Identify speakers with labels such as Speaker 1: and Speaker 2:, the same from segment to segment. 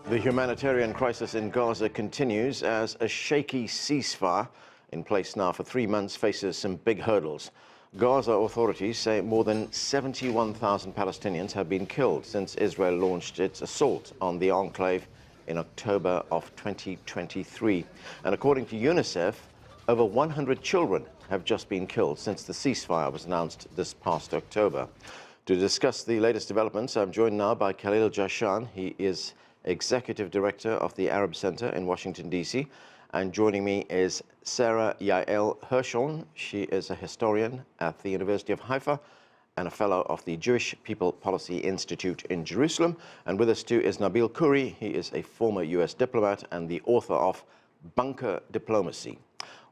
Speaker 1: The humanitarian crisis in Gaza continues as a shaky ceasefire, in place now for 3 months, faces some big hurdles. Gaza authorities say more than 71,000 Palestinians have been killed since Israel launched its assault on the enclave in October of 2023. And according to UNICEF, over 100 children have just been killed since the ceasefire was announced this past October. To discuss the latest developments, I'm joined now by Khalil Jahshan. He is Executive Director of the Arab Center in Washington, D.C. And joining me is Sara Yael Hirschhorn. She is a historian at the University of Haifa and a fellow of the Jewish People Policy Institute in Jerusalem. And with us too is Nabeel Khoury. He is a former U.S. diplomat and the author of Bunker Diplomacy.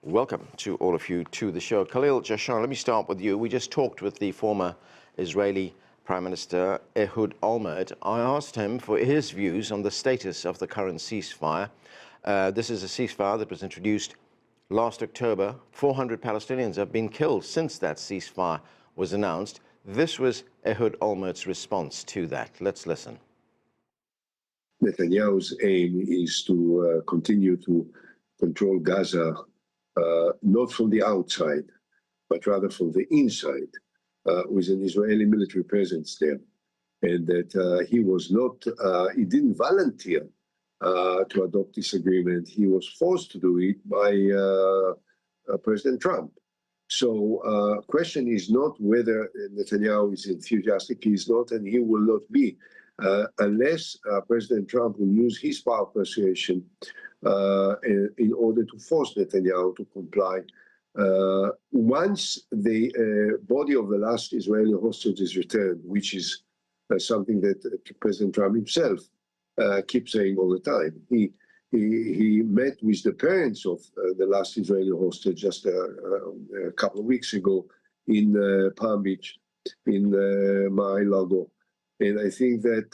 Speaker 1: Welcome to all of you to the show. Khalil Jahshan, let me start with you. We just talked with the former Israeli Prime Minister Ehud Olmert. I asked him for his views on the status of the current ceasefire. This is a ceasefire that was introduced last October. 400 Palestinians have been killed since that ceasefire was announced. This was Ehud Olmert's response to that. Let's listen.
Speaker 2: Netanyahu's aim is to continue to control Gaza, not from the outside, but rather from the inside. With an Israeli military presence there, and that he didn't volunteer to adopt this agreement. He was forced to do it by President Trump. So question is not whether Netanyahu is enthusiastic. He is not, and he will not be, unless President Trump will use his power of persuasion in order to force Netanyahu to comply. Once the body of the last Israeli hostage is returned, which is something that President Trump himself keeps saying all the time, he met with the parents of the last Israeli hostage just a couple of weeks ago in Palm Beach, in Mar-a-Lago. And I think that,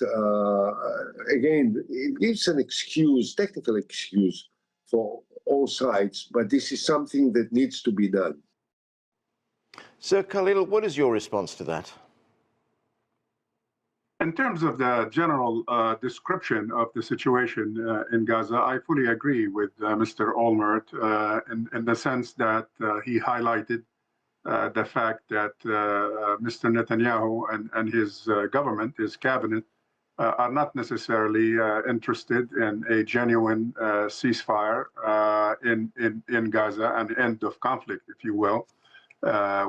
Speaker 2: again, it gives an excuse, technical excuse for all sides, but this is something that needs to be done.
Speaker 1: So, Khalil, what is your response to that?
Speaker 3: In terms of the general description of the situation in Gaza, I fully agree with Mr. Olmert in the sense that he highlighted the fact that Mr. Netanyahu and his government, his cabinet, are not necessarily interested in a genuine ceasefire in Gaza, an end of conflict, if you will,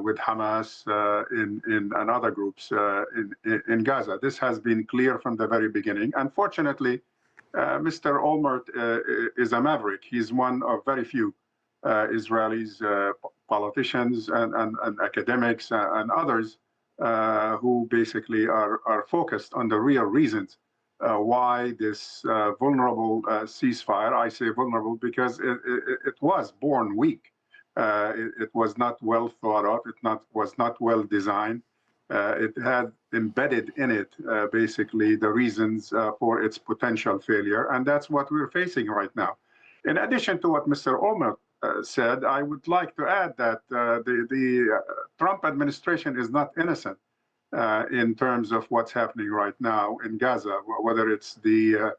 Speaker 3: with Hamas and other groups in Gaza. This has been clear from the very beginning. Unfortunately, Mr. Olmert is a maverick. He's one of very few Israelis, politicians and academics and others who basically are focused on the real reasons why this vulnerable ceasefire, I say vulnerable because it was born weak. It was not well thought of, was not well designed. It had embedded in it basically the reasons for its potential failure, and that's what we're facing right now. In addition to what Mr. Olmert said, I would like to add that the Trump administration is not innocent in terms of what's happening right now in Gaza, whether it's the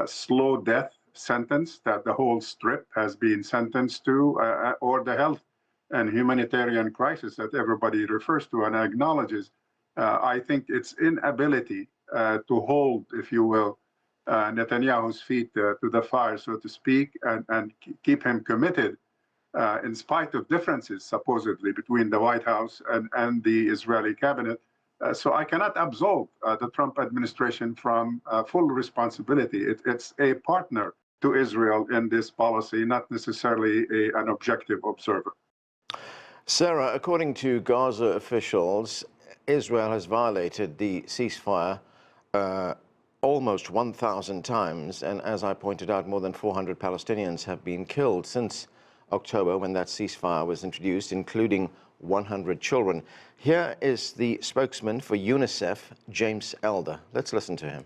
Speaker 3: slow death sentence that the whole strip has been sentenced to, or the health and humanitarian crisis that everybody refers to and acknowledges. I think its inability to hold, if you will, Netanyahu's feet to the fire, so to speak, and keep him committed in spite of differences supposedly between the White House and the Israeli cabinet. So I cannot absolve the Trump administration from full responsibility. It's a partner to Israel in this policy, not necessarily an objective observer.
Speaker 1: Sara, according to Gaza officials, Israel has violated the ceasefire almost 1,000 times, and as I pointed out, more than 400 Palestinians have been killed since October when that ceasefire was introduced, including 100 children. Here is the spokesman for UNICEF, James Elder. Let's listen to him.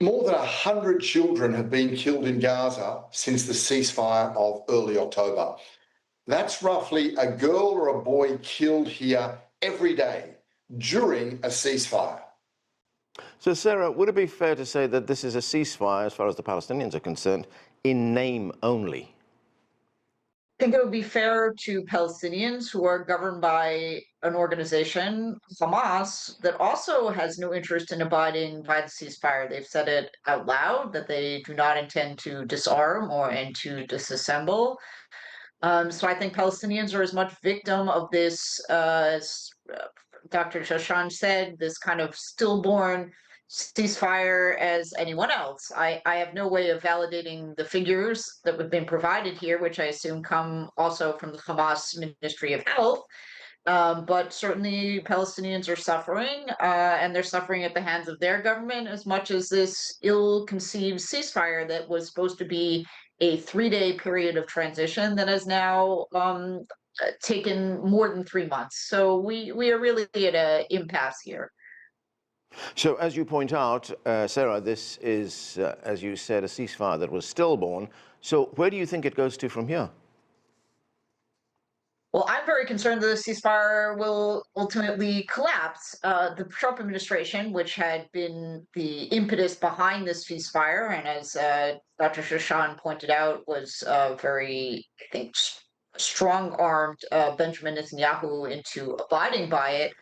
Speaker 4: More than 100 children have been killed in Gaza since the ceasefire of early October. That's roughly a girl or a boy killed here every day during a ceasefire.
Speaker 1: So, Sarah, would it be fair to say that this is a ceasefire, as far as the Palestinians are concerned, in name only?
Speaker 5: I think it would be fair to Palestinians who are governed by an organization, Hamas, that also has no interest in abiding by the ceasefire. They've said it out loud that they do not intend to disarm or and to disassemble. So I think Palestinians are as much victim of this, as Dr. Jahshan said, this kind of stillborn ceasefire as anyone else. I have no way of validating the figures that have been provided here, which I assume come also from the Hamas Ministry of Health. But certainly Palestinians are suffering, and they're suffering at the hands of their government as much as this ill-conceived ceasefire that was supposed to be a 3-day period of transition that has now taken more than 3 months. So we are really at an impasse here.
Speaker 1: So, as you point out, Sarah, this is, as you said, a ceasefire that was stillborn. So, where do you think it goes to from here?
Speaker 5: Well, I'm very concerned that the ceasefire will ultimately collapse. The Trump administration, which had been the impetus behind this ceasefire, and as Dr. Jahshan pointed out, was very, I think, strong-armed Benjamin Netanyahu into abiding by it,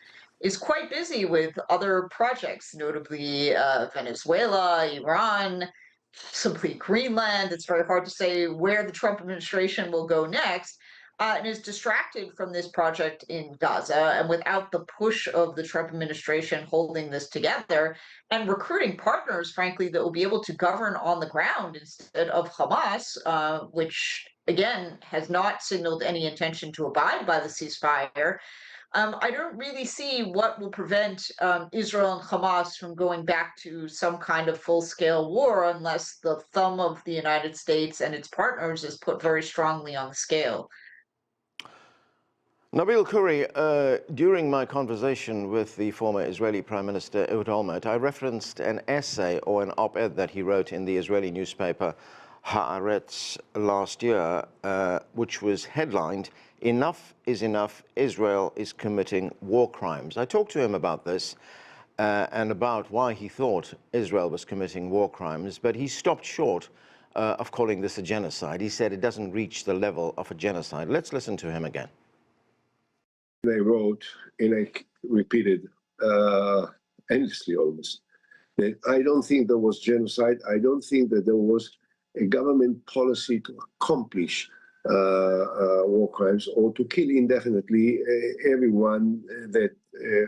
Speaker 5: is quite busy with other projects, notably Venezuela, Iran, simply Greenland. It's very hard to say where the Trump administration will go next. And is distracted from this project in Gaza. And without the push of the Trump administration holding this together and recruiting partners, frankly, that will be able to govern on the ground instead of Hamas, which, again, has not signaled any intention to abide by the ceasefire, I don't really see what will prevent Israel and Hamas from going back to some kind of full-scale war unless the thumb of the United States and its partners is put very strongly on the scale.
Speaker 1: Nabeel Khoury, during my conversation with the former Israeli Prime Minister Ehud Olmert, I referenced an essay or an op-ed that he wrote in the Israeli newspaper Haaretz last year, which was headlined, "Enough is enough, Israel is committing war crimes." I talked to him about this and about why he thought Israel was committing war crimes, but he stopped short of calling this a genocide. He said it doesn't reach the level of a genocide. Let's listen to him again.
Speaker 2: They wrote, and I repeated endlessly almost, that I don't think there was genocide. I don't think that there was a government policy to accomplish war crimes or to kill indefinitely everyone that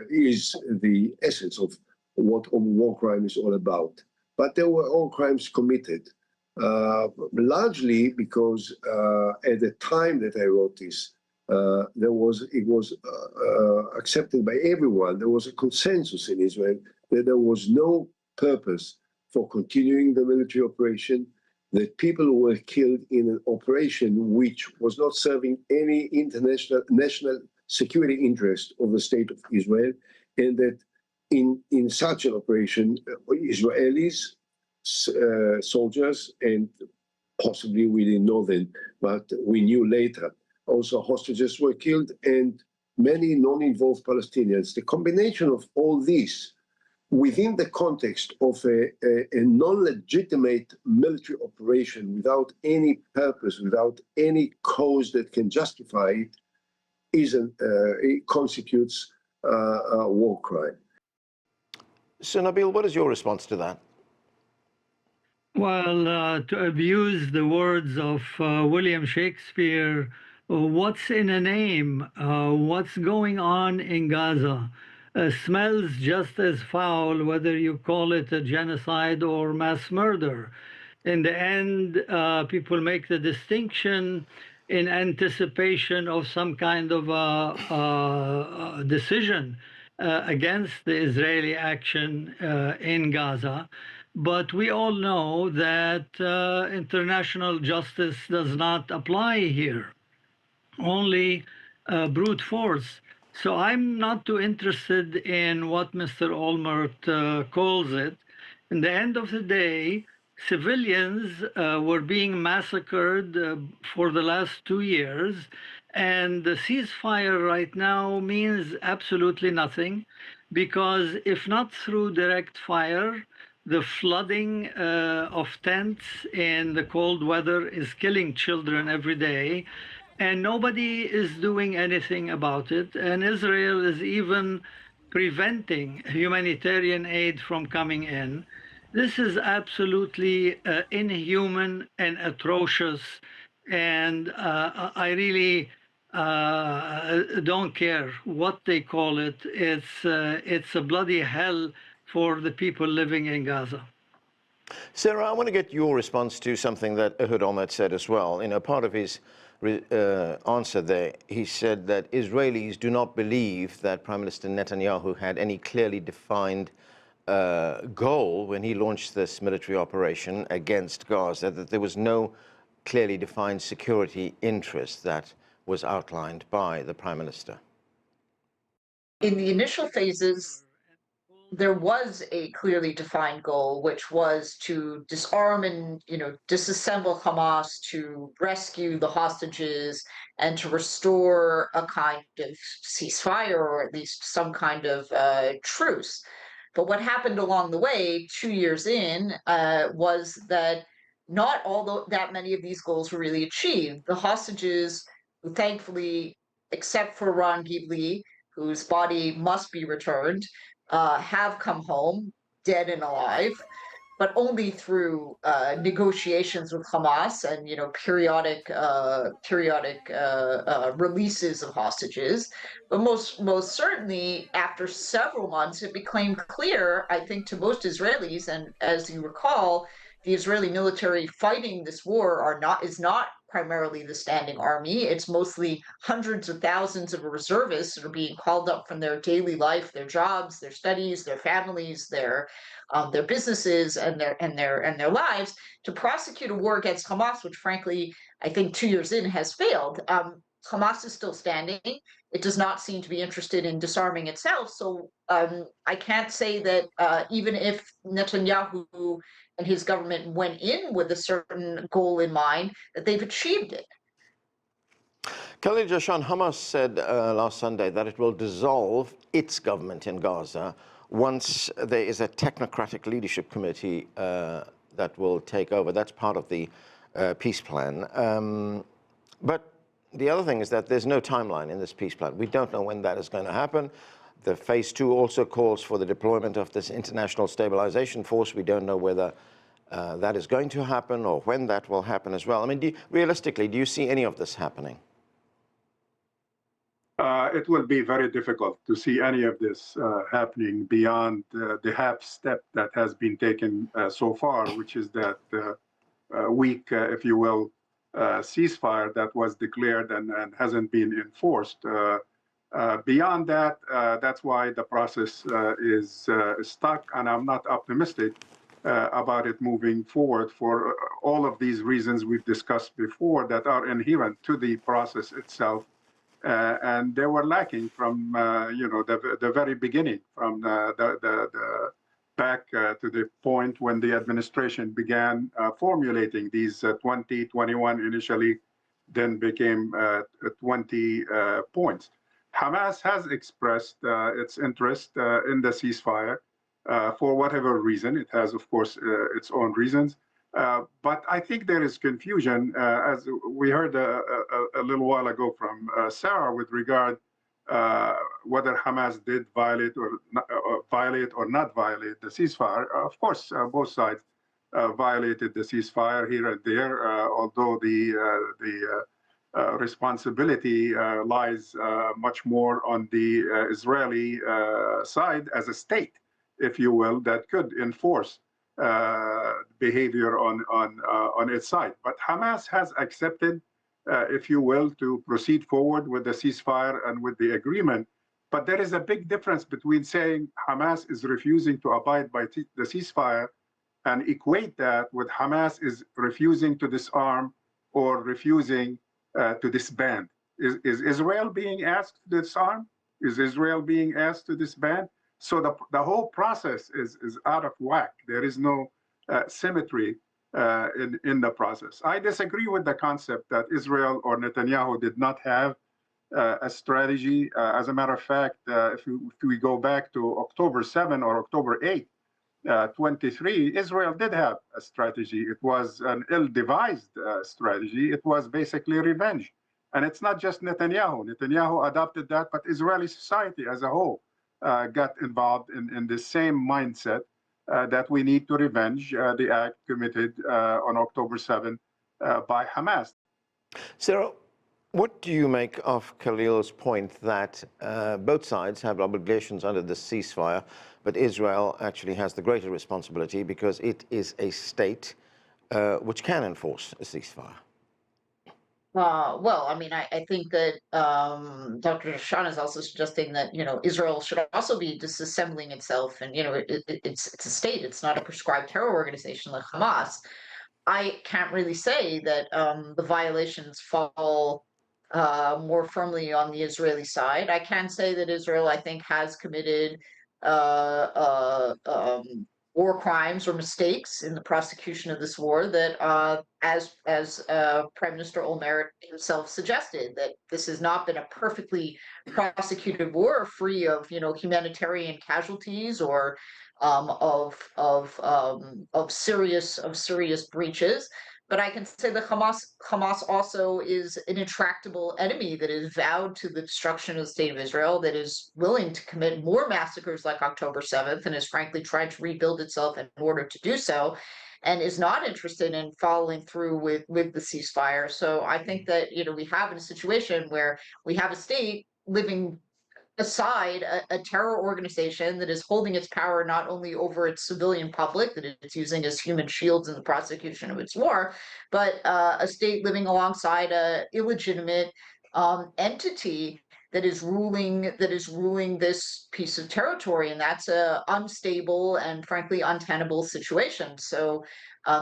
Speaker 2: is the essence of what a war crime is all about. But there were all crimes committed, largely because at the time that I wrote this, it was accepted by everyone. There was a consensus in Israel that there was no purpose for continuing the military operation, that people were killed in an operation which was not serving any international national security interest of the state of Israel, and that in such an operation, Israelis, soldiers, and possibly we didn't know then, but we knew later, also hostages were killed and many non-involved Palestinians. The combination of all this within the context of a non-legitimate military operation without any purpose, without any cause that can justify it, it constitutes a war crime.
Speaker 1: So, Nabeel, what is your response to that?
Speaker 6: Well, to abuse the words of William Shakespeare, what's in a name? What's going on in Gaza? Smells just as foul, whether you call it a genocide or mass murder. In the end, people make the distinction in anticipation of some kind of a decision against the Israeli action in Gaza. But we all know that international justice does not apply here, only brute force. So I'm not too interested in what Mr. Olmert calls it. In the end of the day, civilians were being massacred for the last 2 years, and the ceasefire right now means absolutely nothing. because if not through direct fire, the flooding of tents in the cold weather is killing children every day, and nobody is doing anything about it. And Israel is even preventing humanitarian aid from coming in. This is absolutely inhuman and atrocious, and I really don't care what they call it. It's a bloody hell for the people living in Gaza.
Speaker 1: Sarah, I want to get your response to something that Ehud Olmert said as well. You know, part of his answer there, he said that Israelis do not believe that Prime Minister Netanyahu had any clearly defined goal when he launched this military operation against Gaza, that there was no clearly defined security interest that was outlined by the Prime Minister.
Speaker 5: In the initial phases, there was a clearly defined goal, which was to disarm and disassemble Hamas, to rescue the hostages, and to restore a kind of ceasefire, or at least some kind of truce. But what happened along the way, 2 years in, was that not all that many of these goals were really achieved. The hostages, who thankfully, except for Ron Ghibli, whose body must be returned, have come home, dead and alive, but only through negotiations with Hamas and periodic releases of hostages. But most certainly, after several months, it became clear, I think, to most Israelis, and as you recall, the Israeli military fighting this war is not primarily the standing army. It's mostly hundreds of thousands of reservists that are being called up from their daily life, their jobs, their studies, their families, their businesses, and their lives to prosecute a war against Hamas, which, frankly, I think 2 years in has failed. Hamas is still standing. It does not seem to be interested in disarming itself. So I can't say that even if Netanyahu and his government went in with a certain goal in mind, that they've achieved it.
Speaker 1: Khalil, Jahshan, Hamas said last Sunday that it will dissolve its government in Gaza once there is a technocratic leadership committee that will take over. That's part of the peace plan. But the other thing is that there's no timeline in this peace plan. We don't know when that is going to happen. The phase 2 also calls for the deployment of this international stabilization force. We don't know whether that is going to happen or when that will happen as well. I mean, realistically, do you see any of this happening?
Speaker 3: It will be very difficult to see any of this happening beyond the half step that has been taken so far, which is that weak, if you will, ceasefire that was declared and hasn't been enforced. Beyond that, that's why the process is stuck, and I'm not optimistic about it moving forward for all of these reasons we've discussed before that are inherent to the process itself. And they were lacking from the very beginning, from the back to the point when the administration began formulating these 20, 21 initially, then became 20 points. Hamas has expressed its interest in the ceasefire for whatever reason. It has, of course, its own reasons. But I think there is confusion, as we heard a little while ago from Sara, with regard whether Hamas did violate or not violate the ceasefire. Of course, both sides violated the ceasefire here and there, although the responsibility lies much more on the Israeli side as a state, if you will, that could enforce behavior on its side. But Hamas has accepted, if you will, to proceed forward with the ceasefire and with the agreement. But there is a big difference between saying Hamas is refusing to abide by the ceasefire and equate that with Hamas is refusing to disarm or refusing to disband. Is Israel being asked to disarm? Is Israel being asked to disband? So the whole process is out of whack. There is no symmetry in the process. I disagree with the concept that Israel or Netanyahu did not have a strategy. As a matter of fact, if we go back to October 7 or October 8, 23, Israel did have a strategy. It was an ill-devised strategy. It was basically revenge. And it's not just Netanyahu. Netanyahu adopted that, but Israeli society as a whole got involved in the same mindset that we need to revenge the act committed on October 7 by Hamas.
Speaker 1: Sara, what do you make of Khalil's point that both sides have obligations under the ceasefire, but Israel actually has the greater responsibility because it is a state which can enforce a ceasefire?
Speaker 5: Well, I mean, I think that Dr. Jahshan is also suggesting that, Israel should also be disassembling itself, and it's a state. It's not a prescribed terror organization like Hamas. I can't really say that the violations fall more firmly on the Israeli side. I can say that Israel, I think, has committed war crimes or mistakes in the prosecution of this war that, as Prime Minister Olmert himself suggested, that this has not been a perfectly prosecuted war free of, humanitarian casualties or of serious breaches. But I can say that Hamas also is an intractable enemy that is vowed to the destruction of the state of Israel, that is willing to commit more massacres like October 7th, and is frankly trying to rebuild itself in order to do so, and is not interested in following through with the ceasefire. So I think that, we have a situation where we have a state living aside a terror organization that is holding its power not only over its civilian public that it's using as human shields in the prosecution of its war, but a state living alongside a illegitimate entity that is ruling this piece of territory, and that's a unstable and frankly untenable situation. So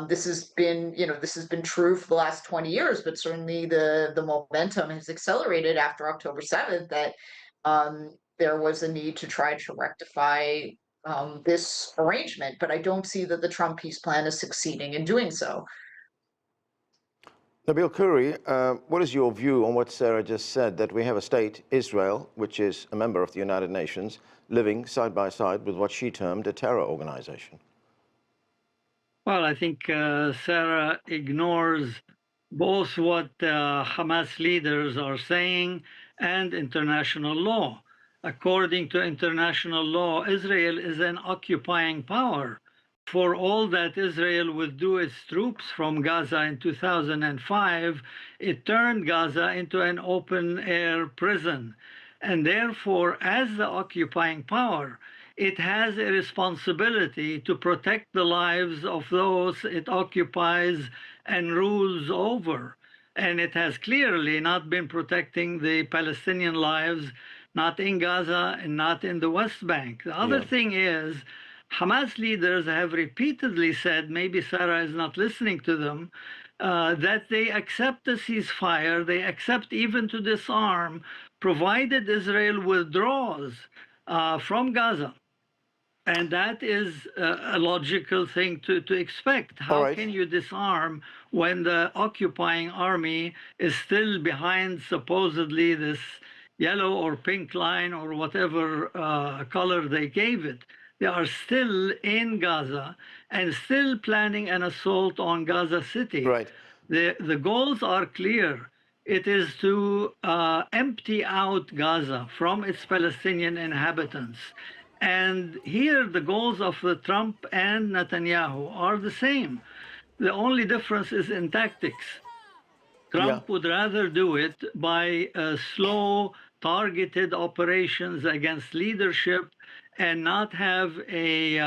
Speaker 5: this has been true for the last 20 years, but certainly the momentum has accelerated after October 7th, that there was a need to try to rectify this arrangement, but I don't see that the Trump peace plan is succeeding in doing so.
Speaker 1: Nabeel Khoury, what is your view on what Sara just said, that we have a state, Israel, which is a member of the United Nations, living side by side with what she termed a terror organization?
Speaker 6: Well, I think Sara ignores both what Hamas leaders are saying and international law. According to international law, Israel is an occupying power. For all that Israel withdrew its troops from Gaza in 2005, it turned Gaza into an open-air prison. And therefore, as the occupying power, it has a responsibility to protect the lives of those it occupies and rules over. And it has clearly not been protecting the Palestinian lives, not in Gaza and not in the West Bank. The other thing is, Hamas leaders have repeatedly said, maybe Sara is not listening to them, that they accept the ceasefire, they accept even to disarm, provided Israel withdraws from Gaza. And that is a logical thing to expect. How can you disarm when the occupying army is still behind supposedly this yellow or pink line or whatever color they gave it? They are still in Gaza and still planning an assault on Gaza City.
Speaker 1: Right.
Speaker 6: The goals are clear. It is to empty out Gaza from its Palestinian inhabitants. And here the goals of the Trump and Netanyahu are the same. The only difference is in tactics. Trump would rather do it by slow, targeted operations against leadership and not have a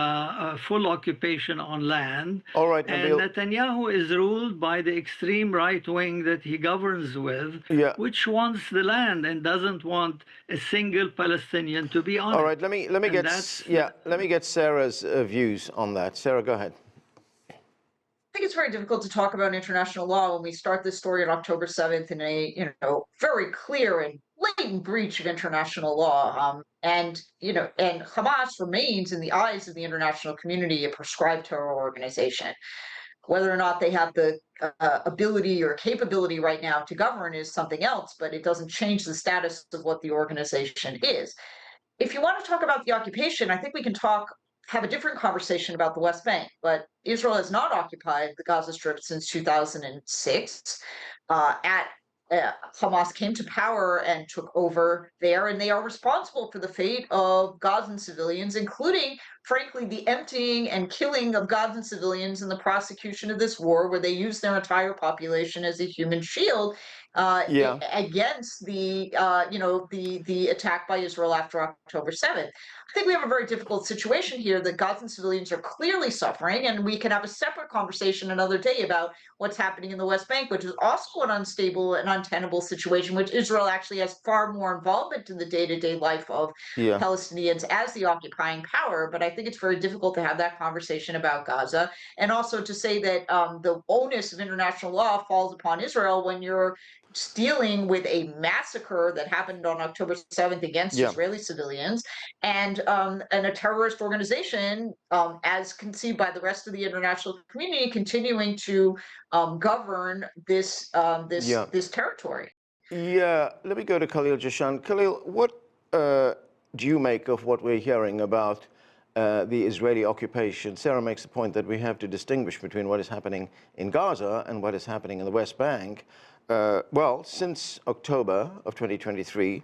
Speaker 6: full occupation on land.
Speaker 1: All right,
Speaker 6: and Netanyahu is ruled by the extreme right wing that he governs with, which wants the land and doesn't want a single Palestinian to be on it.
Speaker 1: All right, let me get Sarah's views on that. Sara, go ahead.
Speaker 5: I think it's very difficult to talk about international law when we start this story on October 7th in a very clear and blatant breach of international law. And Hamas remains, in the eyes of the international community, a proscribed terror organization. Whether or not they have the ability or capability right now to govern is something else, but it doesn't change the status of what the organization is. If you want to talk about the occupation, I think we can have a different conversation about the West Bank. But Israel has not occupied the Gaza Strip since 2006. Hamas came to power and took over there, and they are responsible for the fate of Gazan civilians, including, frankly, the emptying and killing of Gazan civilians in the prosecution of this war, where they used their entire population as a human shield
Speaker 1: Yeah.
Speaker 5: against the the attack by Israel after October 7th. I think we have a very difficult situation here. The Gazan civilians are clearly suffering, and we can have a separate conversation another day about what's happening in the West Bank, which is also an unstable and untenable situation, which Israel actually has far more involvement in the day-to-day life of
Speaker 1: Yeah.
Speaker 5: Palestinians as the occupying power. But I think it's very difficult to have that conversation about Gaza, and also to say that the onus of international law falls upon Israel when you're dealing with a massacre that happened on October 7th against
Speaker 1: Yeah.
Speaker 5: Israeli civilians, and a terrorist organization, as conceived by the rest of the international community, continuing to govern this
Speaker 1: Yeah.
Speaker 5: this territory.
Speaker 1: Yeah, let me go to Khalil Jahshan. Khalil, what do you make of what we're hearing about the Israeli occupation? Sara makes the point that we have to distinguish between what is happening in Gaza and what is happening in the West Bank. Well, since October of 2023,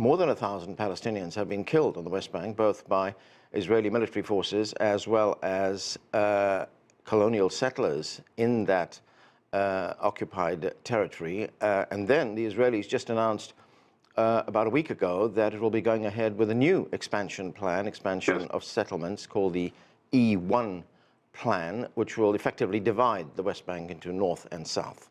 Speaker 1: more than 1,000 Palestinians have been killed on the West Bank, both by Israeli military forces as well as colonial settlers in that occupied territory. And then the Israelis just announced about a week ago that it will be going ahead with a new expansion of settlements called the E1 plan, which will effectively divide the West Bank into North and South.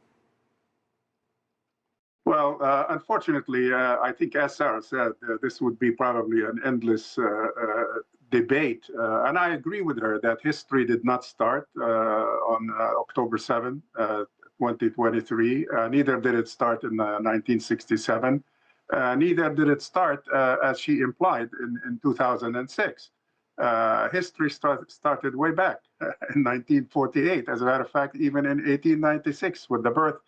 Speaker 3: Well, unfortunately, I think, as Sara said, this would be probably an endless debate. And I agree with her that history did not start on October 7, 2023. Neither did it start in 1967. Neither did it start, as she implied, in 2006. History started way back in 1948. As a matter of fact, even in 1896, with the birth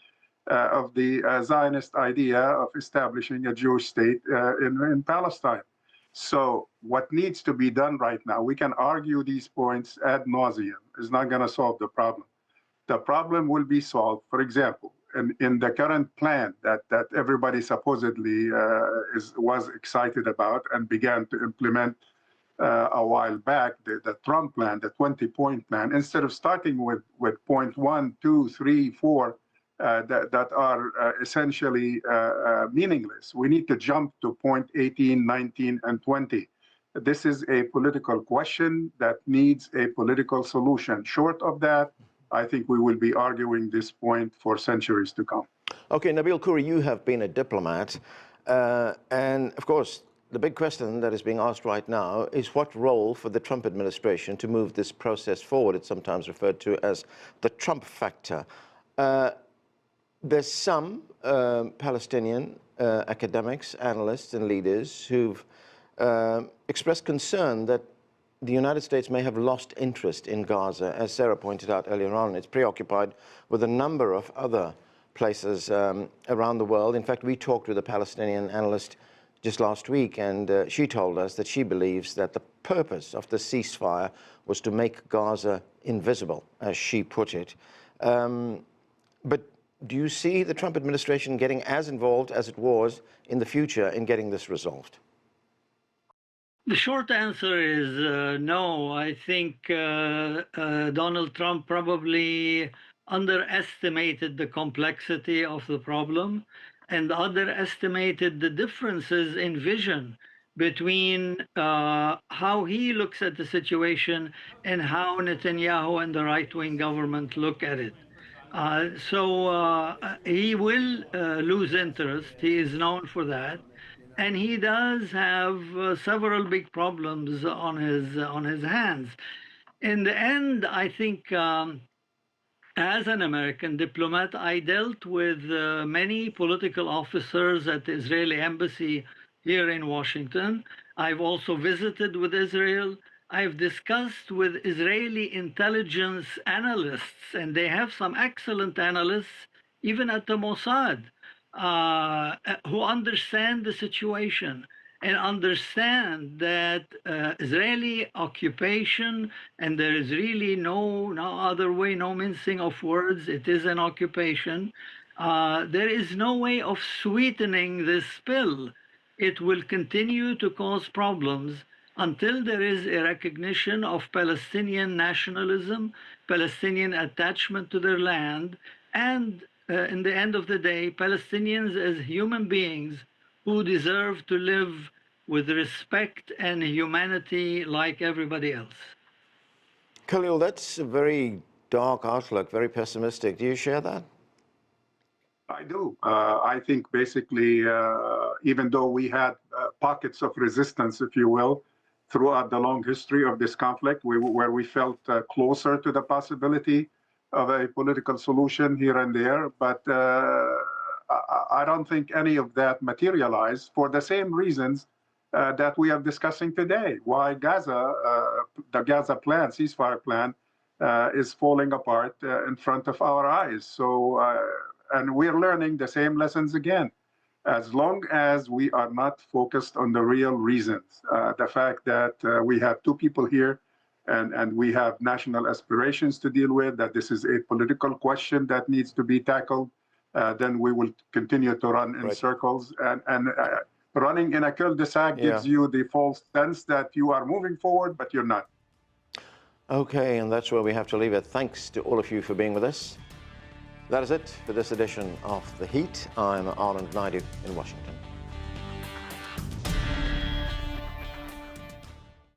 Speaker 3: of the Zionist idea of establishing a Jewish state in Palestine. So what needs to be done right now, we can argue these points ad nauseum, is not going to solve the problem. The problem will be solved, for example, in the current plan that everybody supposedly was excited about and began to implement a while back, the Trump plan, the 20-point plan, instead of starting with point 1, 2, 3, 4, that are essentially meaningless. We need to jump to point 18, 19, and 20. This is a political question that needs a political solution. Short of that, I think we will be arguing this point for centuries to come.
Speaker 1: Okay, Nabeel Khoury, you have been a diplomat. And of course, the big question that is being asked right now is what role for the Trump administration to move this process forward? It's sometimes referred to as the Trump factor. There's some Palestinian academics, analysts, and leaders who've expressed concern that the United States may have lost interest in Gaza. As Sara pointed out earlier on, it's preoccupied with a number of other places around the world. In fact, we talked with a Palestinian analyst just last week, and she told us that she believes that the purpose of the ceasefire was to make Gaza invisible, as she put it. But do you see the Trump administration getting as involved as it was in the future in getting this resolved?
Speaker 6: The short answer is no. I think Donald Trump probably underestimated the complexity of the problem and underestimated the differences in vision between how he looks at the situation and how Netanyahu and the right-wing government look at it. So he will lose interest. He is known for that. And he does have several big problems on his hands. In the end, I think as an American diplomat, I dealt with many political officers at the Israeli embassy here in Washington. I've also visited with Israel I've discussed with Israeli intelligence analysts, and they have some excellent analysts, even at the Mossad, who understand the situation and understand that Israeli occupation, and there is really no other way, no mincing of words, it is an occupation. There is no way of sweetening this pill. It will continue to cause problems until there is a recognition of Palestinian nationalism, Palestinian attachment to their land, and in the end of the day, Palestinians as human beings who deserve to live with respect and humanity like everybody else.
Speaker 1: Khalil, that's a very dark outlook, very pessimistic. Do you share that?
Speaker 3: I do. I think basically, even though we had pockets of resistance, if you will, throughout the long history of this conflict, where we felt closer to the possibility of a political solution here and there, but I don't think any of that materialized for the same reasons that we are discussing today. Why Gaza, the Gaza plan, ceasefire plan, is falling apart in front of our eyes. So, and we're learning the same lessons again. As long as we are not focused on the real reasons, the fact that we have two people here and we have national aspirations to deal with, that this is a political question that needs to be tackled, then we will continue to run in circles. And running in a cul-de-sac gives you the false sense that you are moving forward, but you're not.
Speaker 1: Okay, and that's where we have to leave it. Thanks to all of you for being with us. That is it for this edition of The Heat. I'm Arnold Naidu in Washington.